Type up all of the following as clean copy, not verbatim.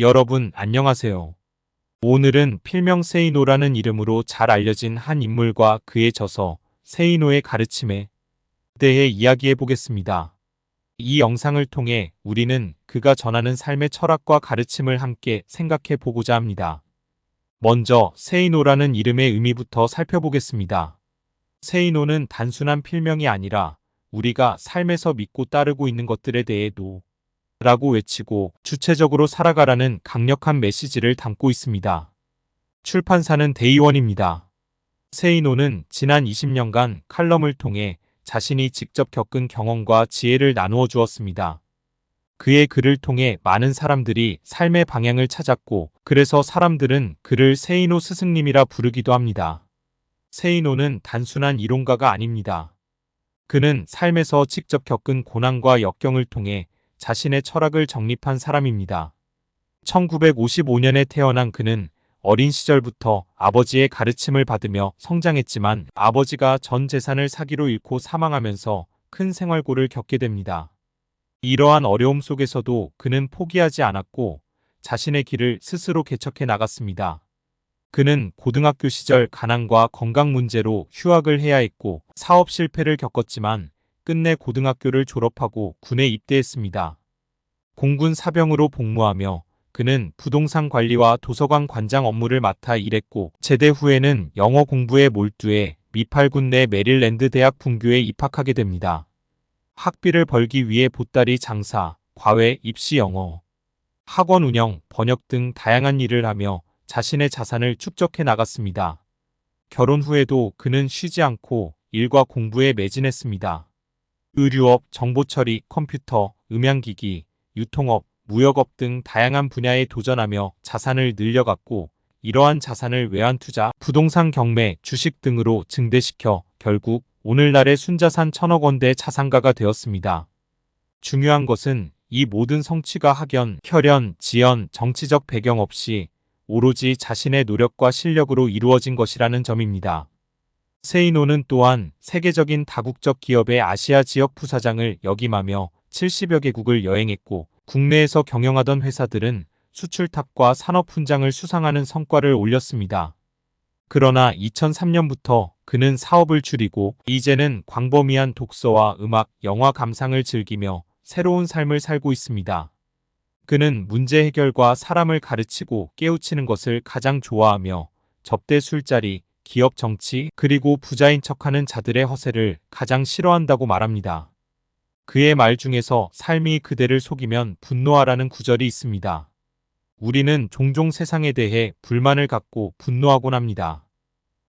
여러분, 안녕하세요. 오늘은 필명 세이노라는 이름으로 잘 알려진 한 인물과 그의 저서, 세이노의 가르침에 대해 이야기해 보겠습니다. 이 영상을 통해 우리는 그가 전하는 삶의 철학과 가르침을 함께 생각해 보고자 합니다. 먼저, 세이노라는 이름의 의미부터 살펴보겠습니다. 세이노는 단순한 필명이 아니라 우리가 삶에서 믿고 따르고 있는 것들에 대해도 라고 외치고 주체적으로 살아가라는 강력한 메시지를 담고 있습니다. 출판사는 데이원입니다. 세이노는 지난 20년간 칼럼을 통해 자신이 직접 겪은 경험과 지혜를 나누어 주었습니다. 그의 글을 통해 많은 사람들이 삶의 방향을 찾았고, 그래서 사람들은 그를 세이노 스승님이라 부르기도 합니다. 세이노는 단순한 이론가가 아닙니다. 그는 삶에서 직접 겪은 고난과 역경을 통해 자신의 철학을 정립한 사람입니다. 1955년에 태어난 그는 어린 시절부터 아버지의 가르침을 받으며 성장했지만 아버지가 전 재산을 사기로 잃고 사망하면서 큰 생활고를 겪게 됩니다. 이러한 어려움 속에서도 그는 포기하지 않았고 자신의 길을 스스로 개척해 나갔습니다. 그는 고등학교 시절 가난과 건강 문제로 휴학을 해야 했고 사업 실패를 겪었지만 끝내 고등학교를 졸업하고 군에 입대했습니다. 공군 사병으로 복무하며 그는 부동산 관리와 도서관 관장 업무를 맡아 일했고 제대 후에는 영어 공부에 몰두해 미팔군 내 메릴랜드 대학 분교에 입학하게 됩니다. 학비를 벌기 위해 보따리 장사, 과외, 입시 영어, 학원 운영, 번역 등 다양한 일을 하며 자신의 자산을 축적해 나갔습니다. 결혼 후에도 그는 쉬지 않고 일과 공부에 매진했습니다. 의류업, 정보처리, 컴퓨터, 음향기기, 유통업, 무역업 등 다양한 분야에 도전하며 자산을 늘려갔고 이러한 자산을 외환투자, 부동산 경매, 주식 등으로 증대시켜 결국 오늘날의 순자산 1,000억 원대 자산가가 되었습니다. 중요한 것은 이 모든 성취가 학연, 혈연, 지연, 정치적 배경 없이 오로지 자신의 노력과 실력으로 이루어진 것이라는 점입니다. 세이노는 또한 세계적인 다국적 기업의 아시아 지역 부사장을 역임하며 70여 개국을 여행했고 국내에서 경영하던 회사들은 수출탑과 산업훈장을 수상하는 성과를 올렸습니다. 그러나 2003년부터 그는 사업을 줄이고 이제는 광범위한 독서와 음악, 영화 감상을 즐기며 새로운 삶을 살고 있습니다. 그는 문제 해결과 사람을 가르치고 깨우치는 것을 가장 좋아하며 접대 술자리, 기업 정치, 그리고 부자인 척하는 자들의 허세를 가장 싫어한다고 말합니다. 그의 말 중에서 삶이 그대를 속이면 분노하라는 구절이 있습니다. 우리는 종종 세상에 대해 불만을 갖고 분노하곤 합니다.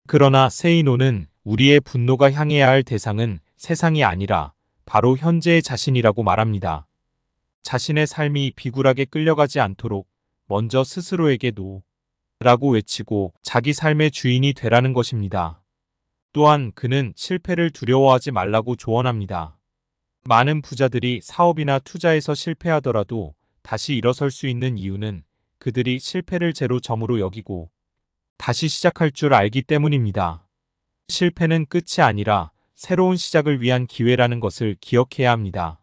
그러나 세이노는 우리의 분노가 향해야 할 대상은 세상이 아니라 바로 현재의 자신이라고 말합니다. 자신의 삶이 비굴하게 끌려가지 않도록 먼저 스스로에게 라고 외치고 자기 삶의 주인이 되라는 것입니다. 또한 그는 실패를 두려워하지 말라고 조언합니다. 많은 부자들이 사업이나 투자에서 실패하더라도 다시 일어설 수 있는 이유는 그들이 실패를 제로점으로 여기고 다시 시작할 줄 알기 때문입니다. 실패는 끝이 아니라 새로운 시작을 위한 기회라는 것을 기억해야 합니다.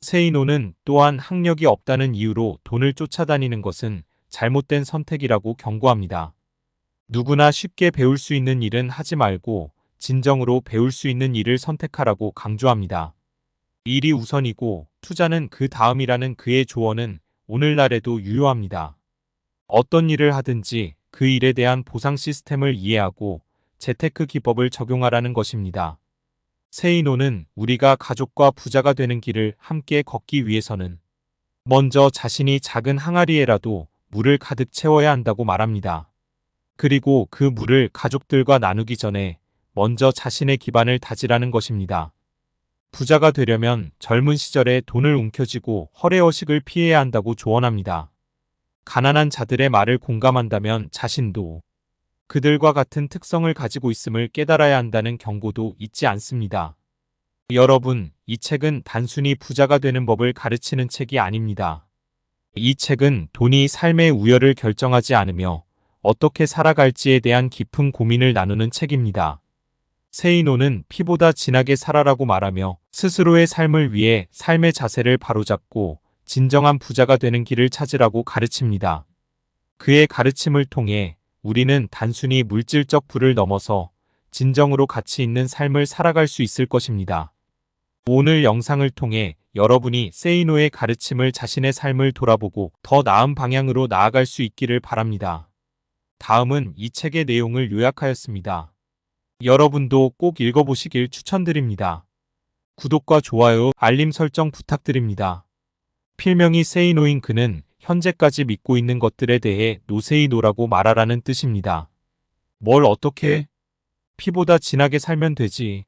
세이노는 또한 학력이 없다는 이유로 돈을 쫓아다니는 것은 잘못된 선택이라고 경고합니다. 누구나 쉽게 배울 수 있는 일은 하지 말고 진정으로 배울 수 있는 일을 선택하라고 강조합니다. 일이 우선이고 투자는 그 다음이라는 그의 조언은 오늘날에도 유효합니다. 어떤 일을 하든지 그 일에 대한 보상 시스템을 이해하고 재테크 기법을 적용하라는 것입니다. 세이노는 우리가 가족과 부자가 되는 길을 함께 걷기 위해서는 먼저 자신이 작은 항아리에라도 물을 가득 채워야 한다고 말합니다. 그리고 그 물을 가족들과 나누기 전에 먼저 자신의 기반을 다지라는 것입니다. 부자가 되려면 젊은 시절에 돈을 움켜쥐고 허례허식을 피해야 한다고 조언합니다. 가난한 자들의 말을 공감한다면 자신도 그들과 같은 특성을 가지고 있음을 깨달아야 한다는 경고도 잊지 않습니다. 여러분, 이 책은 단순히 부자가 되는 법을 가르치는 책이 아닙니다. 이 책은 돈이 삶의 우열을 결정하지 않으며 어떻게 살아갈지에 대한 깊은 고민을 나누는 책입니다. 세이노는 피보다 진하게 살아라고 말하며 스스로의 삶을 위해 삶의 자세를 바로잡고 진정한 부자가 되는 길을 찾으라고 가르칩니다. 그의 가르침을 통해 우리는 단순히 물질적 부를 넘어서 진정으로 가치 있는 삶을 살아갈 수 있을 것입니다. 오늘 영상을 통해 여러분이 세이노의 가르침을 자신의 삶을 돌아보고 더 나은 방향으로 나아갈 수 있기를 바랍니다. 다음은 이 책의 내용을 요약하였습니다. 여러분도 꼭 읽어보시길 추천드립니다. 구독과 좋아요, 알림 설정 부탁드립니다. 필명이 세이노인 그는 현재까지 믿고 있는 것들에 대해 노세이노라고 말하라는 뜻입니다. 뭘 어떻게 해? 피보다 진하게 살면 되지.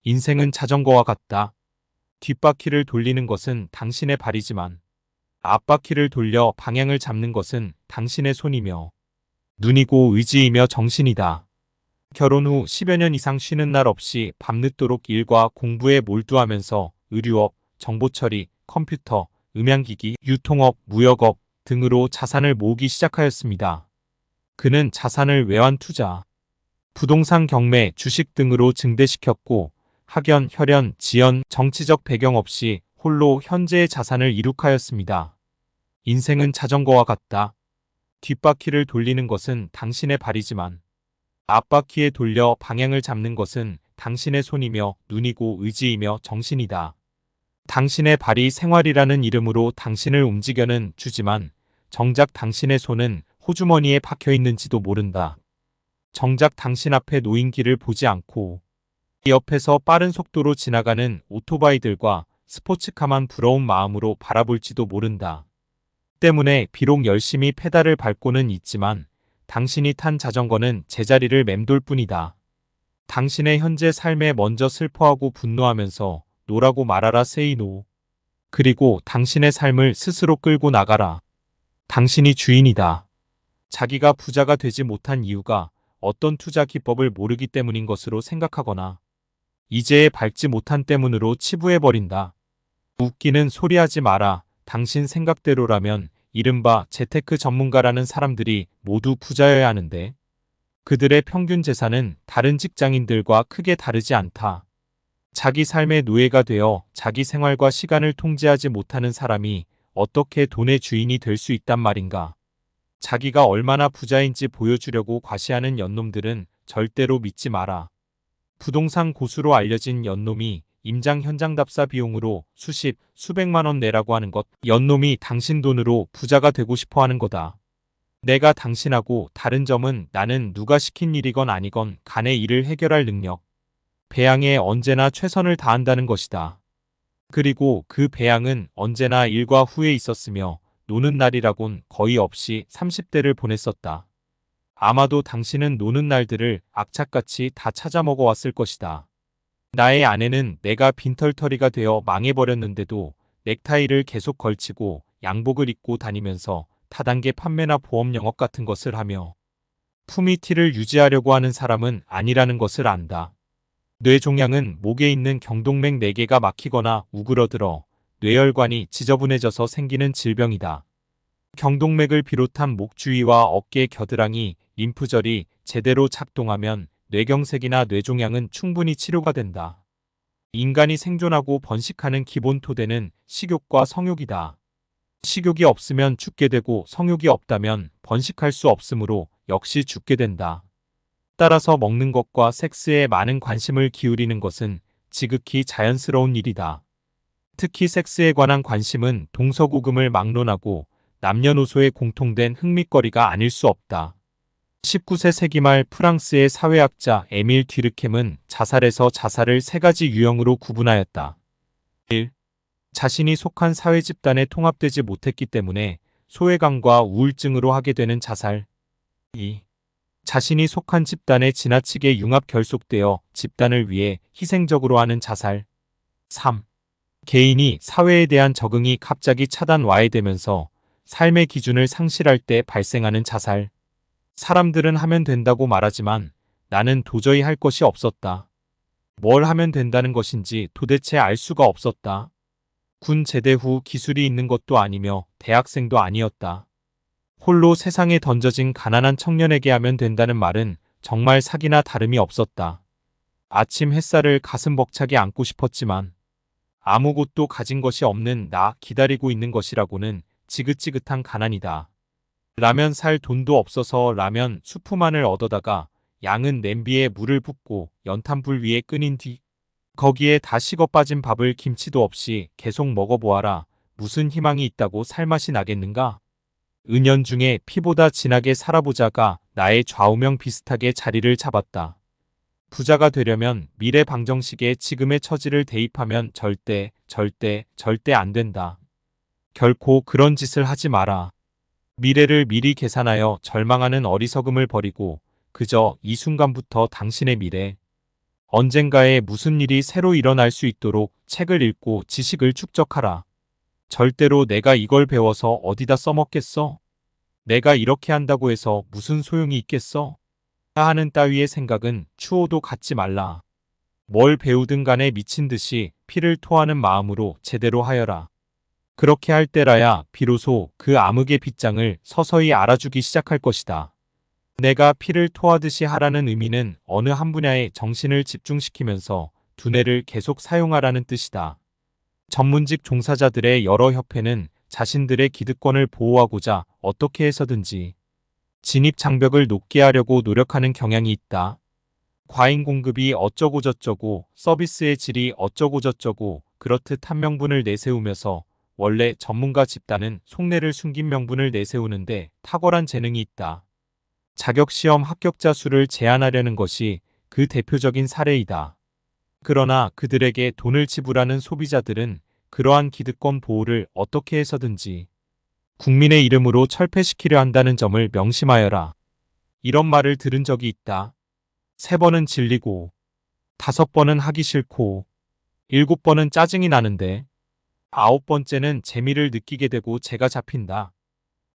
인생은 자전거와 같다. 뒷바퀴를 돌리는 것은 당신의 발이지만 앞바퀴를 돌려 방향을 잡는 것은 당신의 손이며 눈이고 의지이며 정신이다. 결혼 후 10여 년 이상 쉬는 날 없이 밤늦도록 일과 공부에 몰두하면서 의류업, 정보처리, 컴퓨터, 음향기기, 유통업, 무역업 등으로 자산을 모으기 시작하였습니다. 그는 자산을 외환 투자, 부동산 경매, 주식 등으로 증대시켰고 학연, 혈연, 지연, 정치적 배경 없이 홀로 현재의 자산을 이룩하였습니다. 인생은 자전거와 같다. 뒷바퀴를 돌리는 것은 당신의 발이지만 앞바퀴에 돌려 방향을 잡는 것은 당신의 손이며 눈이고 의지이며 정신이다. 당신의 발이 생활이라는 이름으로 당신을 움직여는 주지만 정작 당신의 손은 호주머니에 박혀 있는지도 모른다. 정작 당신 앞에 놓인 길을 보지 않고 옆에서 빠른 속도로 지나가는 오토바이들과 스포츠카만 부러운 마음으로 바라볼지도 모른다. 때문에 비록 열심히 페달을 밟고는 있지만 당신이 탄 자전거는 제자리를 맴돌 뿐이다. 당신의 현재 삶에 먼저 슬퍼하고 분노하면서 노라고 말하라 세이노. 그리고 당신의 삶을 스스로 끌고 나가라. 당신이 주인이다. 자기가 부자가 되지 못한 이유가 어떤 투자 기법을 모르기 때문인 것으로 생각하거나 이제에 밟지 못한 때문으로 치부해버린다. 웃기는 소리하지 마라. 당신 생각대로라면 이른바 재테크 전문가라는 사람들이 모두 부자여야 하는데 그들의 평균 재산은 다른 직장인들과 크게 다르지 않다. 자기 삶의 노예가 되어 자기 생활과 시간을 통제하지 못하는 사람이 어떻게 돈의 주인이 될 수 있단 말인가. 자기가 얼마나 부자인지 보여주려고 과시하는 연놈들은 절대로 믿지 마라. 부동산 고수로 알려진 연놈이 임장 현장 답사 비용으로 수십, 수백만 원 내라고 하는 것, 연놈이 당신 돈으로 부자가 되고 싶어 하는 거다. 내가 당신하고 다른 점은 나는 누가 시킨 일이건 아니건 간에 일을 해결할 능력, 배양에 언제나 최선을 다한다는 것이다. 그리고 그 배양은 언제나 일과 후에 있었으며 노는 날이라곤 거의 없이 30대를 보냈었다. 아마도 당신은 노는 날들을 악착같이 다 찾아먹어 왔을 것이다. 나의 아내는 내가 빈털터리가 되어 망해버렸는데도 넥타이를 계속 걸치고 양복을 입고 다니면서 다단계 판매나 보험 영업 같은 것을 하며 품위티를 유지하려고 하는 사람은 아니라는 것을 안다. 뇌종양은 목에 있는 경동맥 4개가 막히거나 우그러들어 뇌혈관이 지저분해져서 생기는 질병이다. 경동맥을 비롯한 목 주위와 어깨 겨드랑이, 림프절이 제대로 작동하면 뇌경색이나 뇌종양은 충분히 치료가 된다. 인간이 생존하고 번식하는 기본 토대는 식욕과 성욕이다. 식욕이 없으면 죽게 되고 성욕이 없다면 번식할 수 없으므로 역시 죽게 된다. 따라서 먹는 것과 섹스에 많은 관심을 기울이는 것은 지극히 자연스러운 일이다. 특히 섹스에 관한 관심은 동서고금을 막론하고 남녀노소의 공통된 흥미거리가 아닐 수 없다. 19세 세기 말 프랑스의 사회학자 에밀 뒤르켐은 자살에서 자살을 3가지 유형으로 구분하였다. 1. 자신이 속한 사회 집단에 통합되지 못했기 때문에 소외감과 우울증으로 하게 되는 자살. 2. 자신이 속한 집단에 지나치게 융합 결속되어 집단을 위해 희생적으로 하는 자살. 3. 개인이 사회에 대한 적응이 갑자기 차단와해되면서 삶의 기준을 상실할 때 발생하는 자살. 사람들은 하면 된다고 말하지만 나는 도저히 할 것이 없었다. 뭘 하면 된다는 것인지 도대체 알 수가 없었다. 군 제대 후 기술이 있는 것도 아니며 대학생도 아니었다. 홀로 세상에 던져진 가난한 청년에게 하면 된다는 말은 정말 사기나 다름이 없었다. 아침 햇살을 가슴 벅차게 안고 싶었지만 아무것도 가진 것이 없는 나 기다리고 있는 것이라고는 지긋지긋한 가난이다. 라면 살 돈도 없어서 라면 수프만을 얻어다가 양은 냄비에 물을 붓고 연탄불 위에 끓인 뒤 거기에 다 식어 빠진 밥을 김치도 없이 계속 먹어보아라. 무슨 희망이 있다고 살맛이 나겠는가? 은연중에 피보다 진하게 살아보자가 나의 좌우명 비슷하게 자리를 잡았다. 부자가 되려면 미래 방정식에 지금의 처지를 대입하면 절대 안 된다. 결코 그런 짓을 하지 마라. 미래를 미리 계산하여 절망하는 어리석음을 버리고 그저 이 순간부터 당신의 미래, 언젠가에 무슨 일이 새로 일어날 수 있도록 책을 읽고 지식을 축적하라. 절대로 내가 이걸 배워서 어디다 써먹겠어? 내가 이렇게 한다고 해서 무슨 소용이 있겠어? 하는 따위의 생각은 추호도 갖지 말라. 뭘 배우든 간에 미친 듯이 피를 토하는 마음으로 제대로 하여라. 그렇게 할 때라야 비로소 그 암흑의 빗장을 서서히 알아주기 시작할 것이다. 내가 피를 토하듯이 하라는 의미는 어느 한 분야에 정신을 집중시키면서 두뇌를 계속 사용하라는 뜻이다. 전문직 종사자들의 여러 협회는 자신들의 기득권을 보호하고자 어떻게 해서든지 진입 장벽을 높게 하려고 노력하는 경향이 있다. 과잉 공급이 어쩌고저쩌고 서비스의 질이 어쩌고저쩌고 그렇듯 한 명분을 내세우면서 원래 전문가 집단은 속내를 숨긴 명분을 내세우는데 탁월한 재능이 있다. 자격시험 합격자 수를 제한하려는 것이 그 대표적인 사례이다. 그러나 그들에게 돈을 지불하는 소비자들은 그러한 기득권 보호를 어떻게 해서든지 국민의 이름으로 철폐시키려 한다는 점을 명심하여라. 이런 말을 들은 적이 있다. 3번은 질리고, 5번은 하기 싫고, 7번은 짜증이 나는데, 9번째는 재미를 느끼게 되고 제가 잡힌다.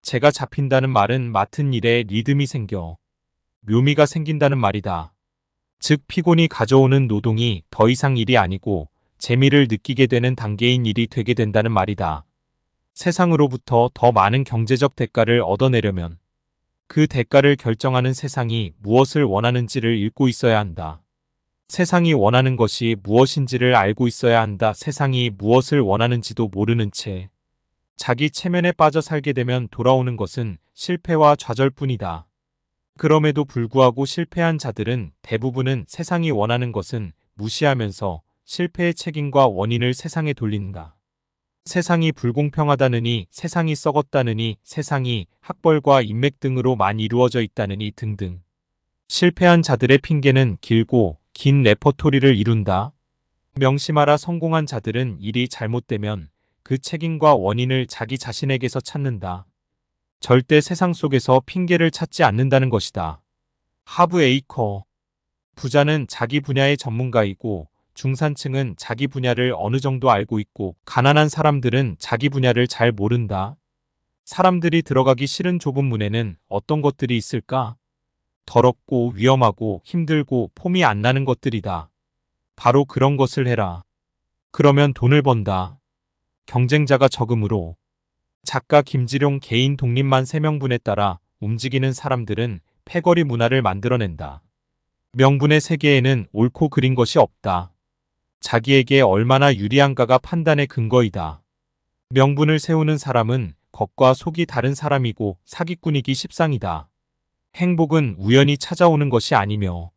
제가 잡힌다는 말은 맡은 일에 리듬이 생겨 묘미가 생긴다는 말이다. 즉 피곤이 가져오는 노동이 더 이상 일이 아니고 재미를 느끼게 되는 단계인 일이 되게 된다는 말이다. 세상으로부터 더 많은 경제적 대가를 얻어내려면 그 대가를 결정하는 세상이 무엇을 원하는지를 읽고 있어야 한다. 세상이 원하는 것이 무엇인지를 알고 있어야 한다. 세상이 무엇을 원하는지도 모르는 채 자기 체면에 빠져 살게 되면 돌아오는 것은 실패와 좌절뿐이다. 그럼에도 불구하고 실패한 자들은 대부분은 세상이 원하는 것은 무시하면서 실패의 책임과 원인을 세상에 돌린다. 세상이 불공평하다느니, 세상이 썩었다느니, 세상이 학벌과 인맥 등으로만 이루어져 있다느니 등등. 실패한 자들의 핑계는 길고 긴 레퍼토리를 이룬다. 명심하라. 성공한 자들은 일이 잘못되면 그 책임과 원인을 자기 자신에게서 찾는다. 절대 세상 속에서 핑계를 찾지 않는다는 것이다. 하브 에이커. 부자는 자기 분야의 전문가이고 중산층은 자기 분야를 어느 정도 알고 있고 가난한 사람들은 자기 분야를 잘 모른다. 사람들이 들어가기 싫은 좁은 문에는 어떤 것들이 있을까? 더럽고 위험하고 힘들고 폼이 안 나는 것들이다. 바로 그런 것을 해라. 그러면 돈을 번다. 경쟁자가 적으므로. 작가 김지룡. 개인 독립만 3명분에 따라 움직이는 사람들은 패거리 문화를 만들어낸다. 명분의 세계에는 옳고 그린 것이 없다. 자기에게 얼마나 유리한가가 판단의 근거이다. 명분을 세우는 사람은 겉과 속이 다른 사람이고 사기꾼이기 십상이다. 행복은 우연히 찾아오는 것이 아니며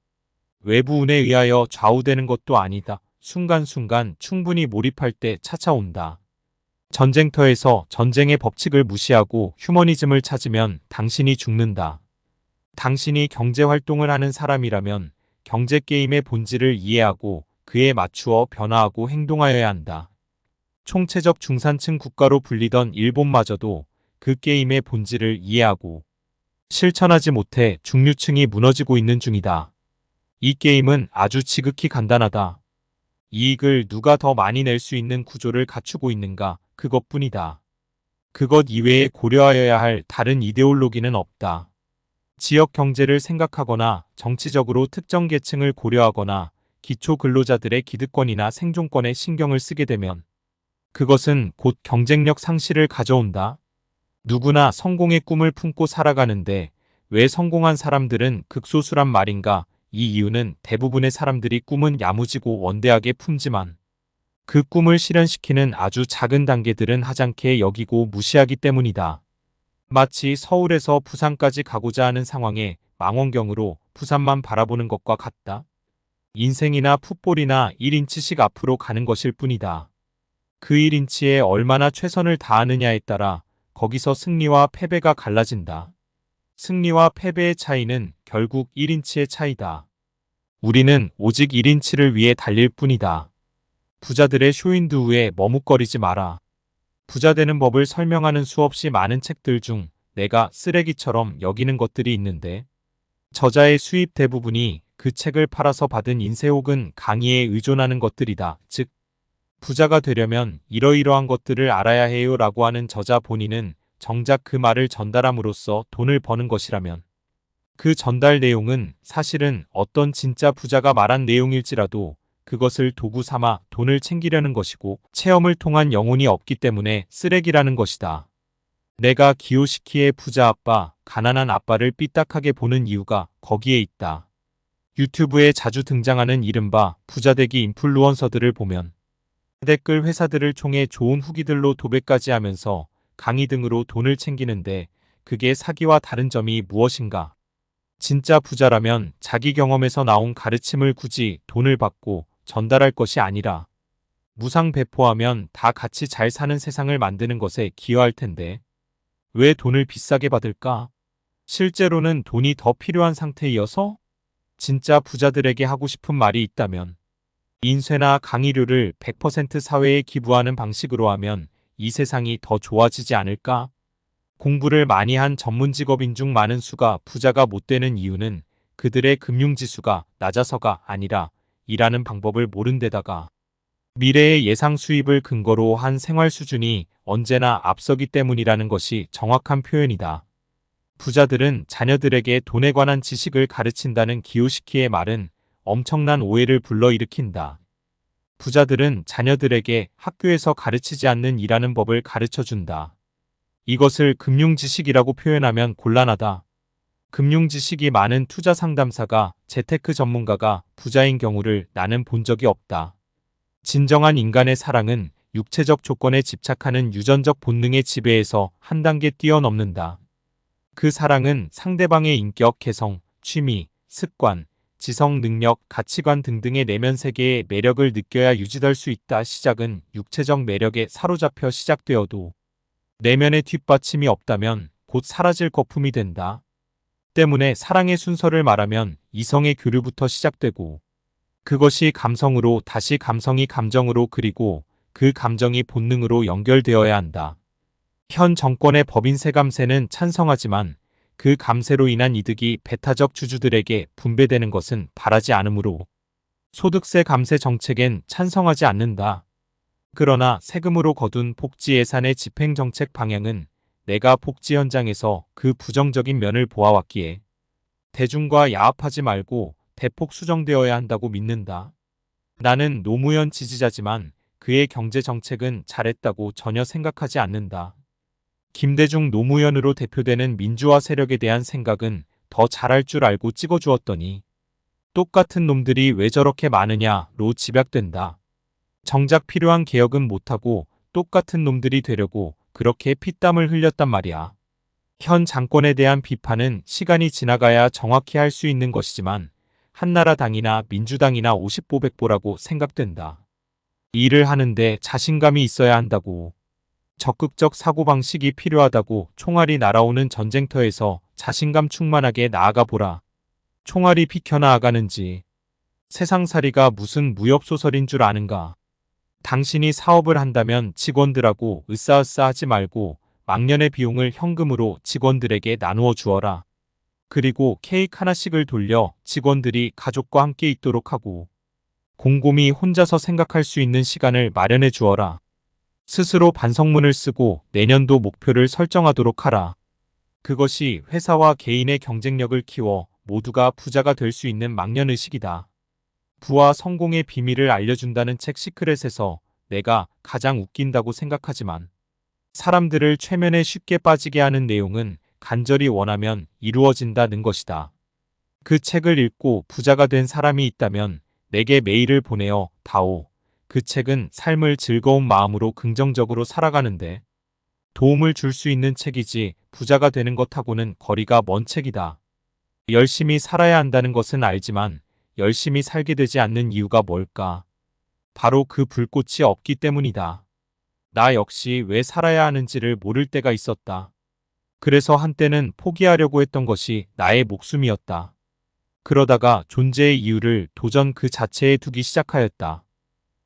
외부 운에 의하여 좌우되는 것도 아니다. 순간순간 충분히 몰입할 때 찾아온다. 전쟁터에서 전쟁의 법칙을 무시하고 휴머니즘을 찾으면 당신이 죽는다. 당신이 경제활동을 하는 사람이라면 경제게임의 본질을 이해하고 그에 맞추어 변화하고 행동하여야 한다. 총체적 중산층 국가로 불리던 일본마저도 그 게임의 본질을 이해하고 실천하지 못해 중류층이 무너지고 있는 중이다. 이 게임은 아주 지극히 간단하다. 이익을 누가 더 많이 낼 수 있는 구조를 갖추고 있는가, 그것뿐이다. 그것 이외에 고려하여야 할 다른 이데올로기는 없다. 지역 경제를 생각하거나 정치적으로 특정 계층을 고려하거나 기초 근로자들의 기득권이나 생존권에 신경을 쓰게 되면 그것은 곧 경쟁력 상실을 가져온다. 누구나 성공의 꿈을 품고 살아가는데 왜 성공한 사람들은 극소수란 말인가? 이 이유는 대부분의 사람들이 꿈은 야무지고 원대하게 품지만 그 꿈을 실현시키는 아주 작은 단계들은 하찮게 여기고 무시하기 때문이다. 마치 서울에서 부산까지 가고자 하는 상황에 망원경으로 부산만 바라보는 것과 같다. 인생이나 풋볼이나 1인치씩 앞으로 가는 것일 뿐이다. 그 1인치에 얼마나 최선을 다하느냐에 따라 거기서 승리와 패배가 갈라진다. 승리와 패배의 차이는 결국 1인치의 차이다. 우리는 오직 1인치를 위해 달릴 뿐이다. 부자들의 쇼윈도우에 머뭇거리지 마라. 부자 되는 법을 설명하는 수없이 많은 책들 중 내가 쓰레기처럼 여기는 것들이 있는데, 저자의 수입 대부분이 그 책을 팔아서 받은 인세 혹은 강의에 의존하는 것들이다. 즉, 부자가 되려면 이러이러한 것들을 알아야 해요 라고 하는 저자 본인은 정작 그 말을 전달함으로써 돈을 버는 것이라면, 그 전달 내용은 사실은 어떤 진짜 부자가 말한 내용일지라도 그것을 도구 삼아 돈을 챙기려는 것이고, 체험을 통한 영혼이 없기 때문에 쓰레기라는 것이다. 내가 기요시키의 부자 아빠, 가난한 아빠를 삐딱하게 보는 이유가 거기에 있다. 유튜브에 자주 등장하는 이른바 부자되기 인플루언서들을 보면 댓글 회사들을 총해 좋은 후기들로 도배까지 하면서 강의 등으로 돈을 챙기는데, 그게 사기와 다른 점이 무엇인가? 진짜 부자라면 자기 경험에서 나온 가르침을 굳이 돈을 받고 전달할 것이 아니라 무상 배포하면 다 같이 잘 사는 세상을 만드는 것에 기여할 텐데, 왜 돈을 비싸게 받을까? 실제로는 돈이 더 필요한 상태이어서? 진짜 부자들에게 하고 싶은 말이 있다면, 인쇄나 강의료를 100% 사회에 기부하는 방식으로 하면 이 세상이 더 좋아지지 않을까? 공부를 많이 한 전문 직업인 중 많은 수가 부자가 못 되는 이유는 그들의 금융지수가 낮아서가 아니라 일하는 방법을 모른 데다가 미래의 예상 수입을 근거로 한 생활 수준이 언제나 앞서기 때문이라는 것이 정확한 표현이다. 부자들은 자녀들에게 돈에 관한 지식을 가르친다는 기요시키의 말은 엄청난 오해를 불러일으킨다. 부자들은 자녀들에게 학교에서 가르치지 않는 일하는 법을 가르쳐준다. 이것을 금융지식이라고 표현하면 곤란하다. 금융지식이 많은 투자 상담사가, 재테크 전문가가 부자인 경우를 나는 본 적이 없다. 진정한 인간의 사랑은 육체적 조건에 집착하는 유전적 본능의 지배에서 한 단계 뛰어넘는다. 그 사랑은 상대방의 인격, 개성, 취미, 습관, 지성, 능력, 가치관 등등의 내면 세계의 매력을 느껴야 유지될 수 있다. 시작은 육체적 매력에 사로잡혀 시작되어도 내면의 뒷받침이 없다면 곧 사라질 거품이 된다. 때문에 사랑의 순서를 말하면 이성의 교류부터 시작되고, 그것이 감성으로, 다시 감성이 감정으로, 그리고 그 감정이 본능으로 연결되어야 한다. 현 정권의 법인 세감세는 찬성하지만 그 감세로 인한 이득이 배타적 주주들에게 분배되는 것은 바라지 않으므로 소득세 감세 정책엔 찬성하지 않는다. 그러나 세금으로 거둔 복지 예산의 집행 정책 방향은 내가 복지 현장에서 그 부정적인 면을 보아왔기에 대중과 야합하지 말고 대폭 수정되어야 한다고 믿는다. 나는 노무현 지지자지만 그의 경제 정책은 잘했다고 전혀 생각하지 않는다. 김대중 노무현으로 대표되는 민주화 세력에 대한 생각은 더 잘할 줄 알고 찍어주었더니 똑같은 놈들이 왜 저렇게 많으냐로 집약된다. 정작 필요한 개혁은 못하고 똑같은 놈들이 되려고 그렇게 피땀을 흘렸단 말이야. 현 장권에 대한 비판은 시간이 지나가야 정확히 할 수 있는 것이지만 한나라당이나 민주당이나 50보백보라고 생각된다. 일을 하는데 자신감이 있어야 한다고. 적극적 사고방식이 필요하다고. 총알이 날아오는 전쟁터에서 자신감 충만하게 나아가 보라. 총알이 비켜나아가는지. 세상살이가 무슨 무협소설인 줄 아는가. 당신이 사업을 한다면 직원들하고 으싸으싸 하지 말고 막년의 비용을 현금으로 직원들에게 나누어 주어라. 그리고 케이크 하나씩을 돌려 직원들이 가족과 함께 있도록 하고 곰곰이 혼자서 생각할 수 있는 시간을 마련해 주어라. 스스로 반성문을 쓰고 내년도 목표를 설정하도록 하라. 그것이 회사와 개인의 경쟁력을 키워 모두가 부자가 될 수 있는 막년의식이다. 부와 성공의 비밀을 알려준다는 책 시크릿에서 내가 가장 웃긴다고 생각하지만 사람들을 최면에 쉽게 빠지게 하는 내용은 간절히 원하면 이루어진다는 것이다. 그 책을 읽고 부자가 된 사람이 있다면 내게 메일을 보내어 다오. 그 책은 삶을 즐거운 마음으로 긍정적으로 살아가는데 도움을 줄 수 있는 책이지 부자가 되는 것하고는 거리가 먼 책이다. 열심히 살아야 한다는 것은 알지만 열심히 살게 되지 않는 이유가 뭘까? 바로 그 불꽃이 없기 때문이다. 나 역시 왜 살아야 하는지를 모를 때가 있었다. 그래서 한때는 포기하려고 했던 것이 나의 목숨이었다. 그러다가 존재의 이유를 도전 그 자체에 두기 시작하였다.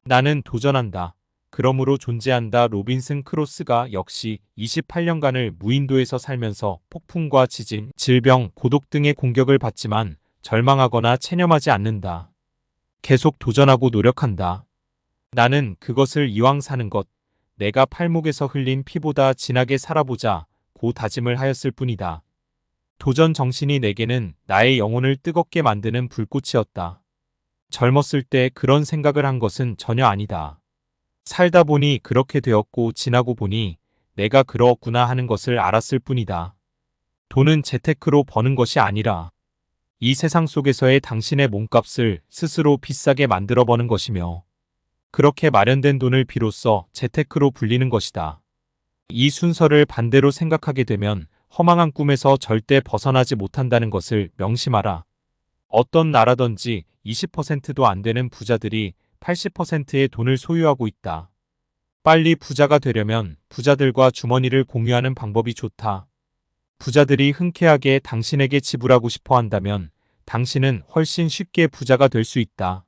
나는 도전한다. 그러므로 존재한다. 로빈슨 크루소가 역시 28년간을 무인도에서 살면서 폭풍과 지진, 질병, 고독 등의 공격을 받지만 절망하거나 체념하지 않는다. 계속 도전하고 노력한다. 나는 그것을 이왕 사는 것, 내가 팔목에서 흘린 피보다 진하게 살아보자 고 다짐을 하였을 뿐이다. 도전 정신이 내게는 나의 영혼을 뜨겁게 만드는 불꽃이었다. 젊었을 때 그런 생각을 한 것은 전혀 아니다. 살다 보니 그렇게 되었고 지나고 보니 내가 그러었구나 하는 것을 알았을 뿐이다. 돈은 재테크로 버는 것이 아니라 이 세상 속에서의 당신의 몸값을 스스로 비싸게 만들어 버는 것이며 그렇게 마련된 돈을 비로소 재테크로 불리는 것이다. 이 순서를 반대로 생각하게 되면 허망한 꿈에서 절대 벗어나지 못한다는 것을 명심하라. 어떤 나라든지 20%도 안 되는 부자들이 80%의 돈을 소유하고 있다. 빨리 부자가 되려면 부자들과 주머니를 공유하는 방법이 좋다. 부자들이 흔쾌하게 당신에게 지불하고 싶어 한다면 당신은 훨씬 쉽게 부자가 될 수 있다.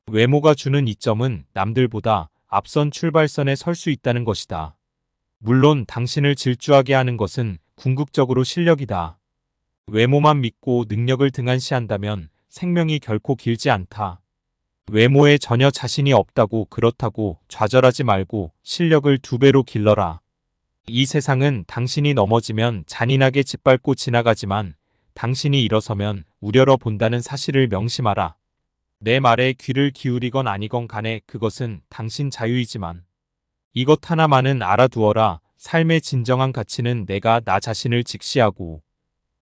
외모가 주는 이점은 남들보다 앞선 출발선에 설 수 있다는 것이다. 물론 당신을 질주하게 하는 것은 궁극적으로 실력이다. 외모만 믿고 능력을 등한시한다면 생명이 결코 길지 않다. 외모에 전혀 자신이 없다고 그렇다고 좌절하지 말고 실력을 2배로 길러라. 이 세상은 당신이 넘어지면 잔인하게 짓밟고 지나가지만 당신이 일어서면 우려러 본다는 사실을 명심하라. 내 말에 귀를 기울이건 아니건 간에 그것은 당신 자유이지만 이것 하나만은 알아두어라. 삶의 진정한 가치는 내가 나 자신을 직시하고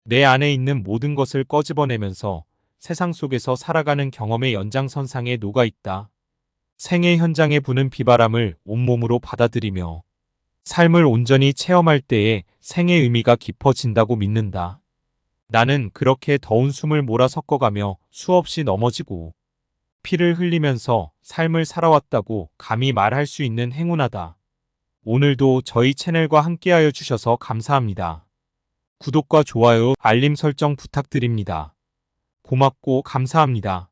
내 안에 있는 모든 것을 꺼집어내면서 세상 속에서 살아가는 경험의 연장선상에 녹아 있다. 생의 현장에 부는 비바람을 온몸으로 받아들이며 삶을 온전히 체험할 때에 생의 의미가 깊어진다고 믿는다. 나는 그렇게 더운 숨을 몰아 섞어가며 수없이 넘어지고 피를 흘리면서 삶을 살아왔다고 감히 말할 수 있는 행운하다. 오늘도 저희 채널과 함께하여 주셔서 감사합니다. 구독과 좋아요, 알림 설정 부탁드립니다. 고맙고 감사합니다.